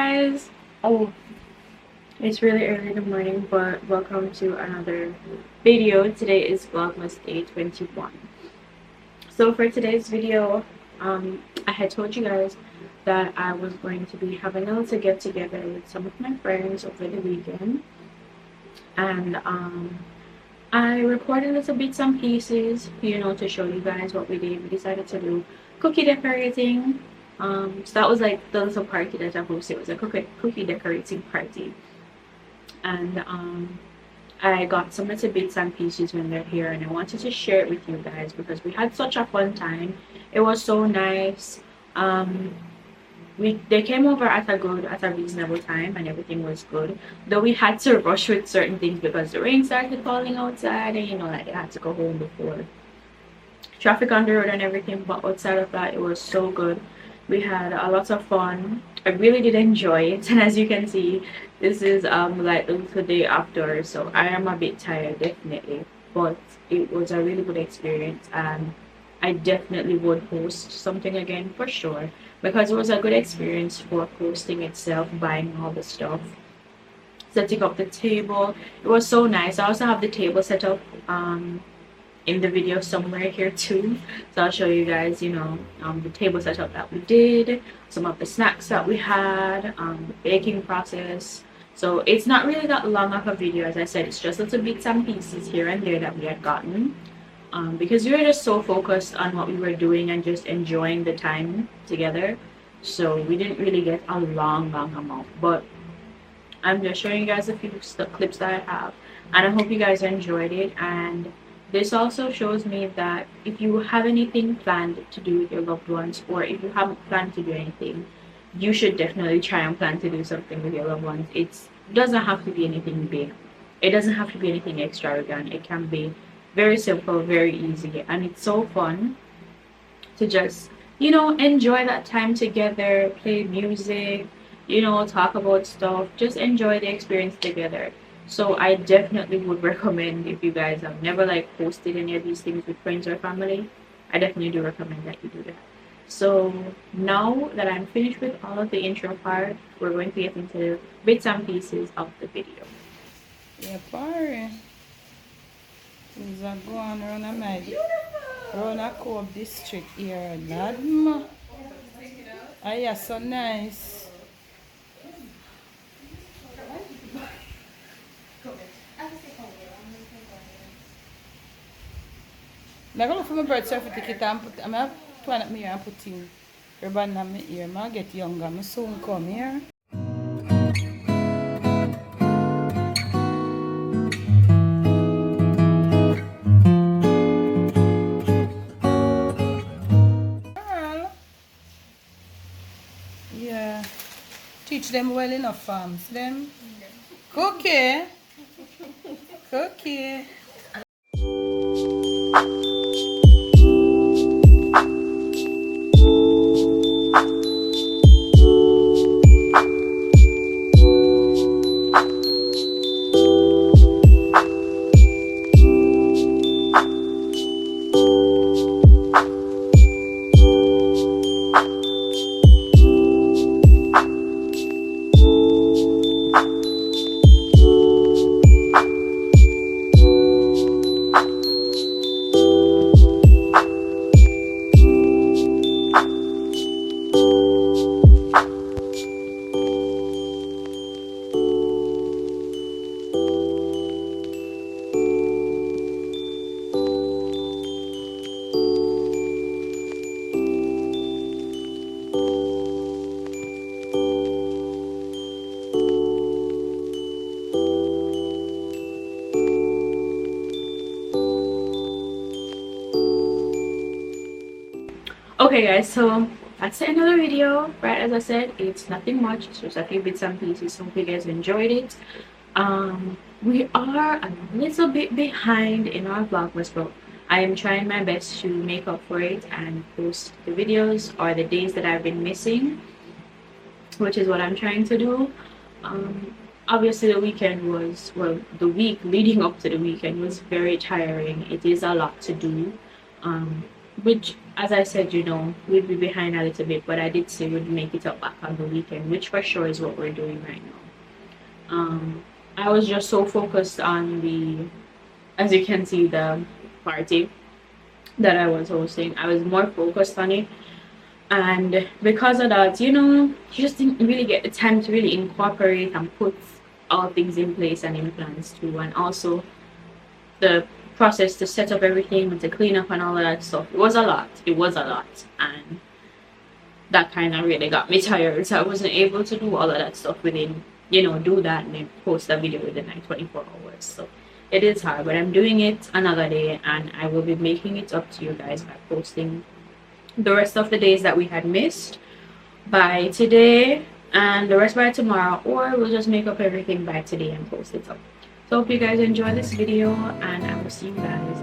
guys. Oh, it's really early in the morning, but welcome to another video. Today is Vlogmas Day 21. So for today's video, I had told you guys that I was going to be having a little get together with some of my friends over the weekend, and I recorded little bits and pieces, to show you guys what we did. We decided to do cookie decorating. So that was like the little party that I hosted. It was a cookie decorating party, and I got some little bits and pieces when they're here, and I wanted to share it with you guys because we had such a fun time. It was so nice. They came over at a reasonable time, and everything was good. Though we had to rush with certain things because the rain started falling outside, and like they had to go home before traffic on the road and everything. But outside of that, it was so good. We had a lot of fun. I really did enjoy it, and as you can see, this is like the day after, so I am a bit tired, definitely, but it was a really good experience, and I definitely would host something again for sure, because it was a good experience for hosting itself, buying all the stuff, setting up the table. It was so nice. I also have the table set up in the video somewhere here too, so I'll show you guys the table setup that we did, some of the snacks that we had, the baking process. So it's not really that long of a video. As I said, it's just little bits and pieces here and there that we had gotten, because we were just so focused on what we were doing and just enjoying the time together, so we didn't really get a long amount. But I'm just showing you guys a few clips that I have, and I hope you guys enjoyed it. And this also shows me that if you have anything planned to do with your loved ones, or if you haven't planned to do anything, you should definitely try and plan to do something with your loved ones. It doesn't have to be anything big. It doesn't have to be anything extravagant. It can be very simple, very easy, and it's so fun to just, enjoy that time together, play music, talk about stuff, just enjoy the experience together. So I definitely would recommend, if you guys have never hosted any of these things with friends or family, I definitely do recommend that you do that. So now that I'm finished with all of the intro part, we're going to get into bits and pieces of the video. Yeah, party. Things are going around around a Cove district here, lad. Ah, yeah, so nice. I'm going to for my birth certificate and put, I'm going to turn up my ear and put in ribbon on my ear. I'm get younger. I soon come here. Girl. Yeah. Teach them well enough, farms. Them. Cookie. Cookie. Okay guys, so that's the end of the video. Right, as I said, it's nothing much. It's just a few bits and pieces. Hope you guys enjoyed it. We are a little bit behind in our vlogmas, but I am trying my best to make up for it and post the videos or the days that I've been missing, which is what I'm trying to do. Obviously the weekend was, well, the week leading up to the weekend was very tiring. It is a lot to do. which, as I said, we'd be behind a little bit, but I did say we'd make it up back on the weekend, which for sure is what we're doing right now. I was just so focused on as you can see, the party that I was hosting. I was more focused on it, and because of that, you just didn't really get the time to really incorporate and put all things in place and in plans too, and also the process to set up everything and to clean up and all of that stuff. It was a lot. It was a lot, and that kind of really got me tired. So I wasn't able to do all of that stuff within, do that and then post a video within like 24 hours. So it is hard, but I'm doing it another day, and I will be making it up to you guys by posting the rest of the days that we had missed by today, and the rest by tomorrow, or we'll just make up everything by today and post it up. So hope you guys enjoy this video, and I will see you guys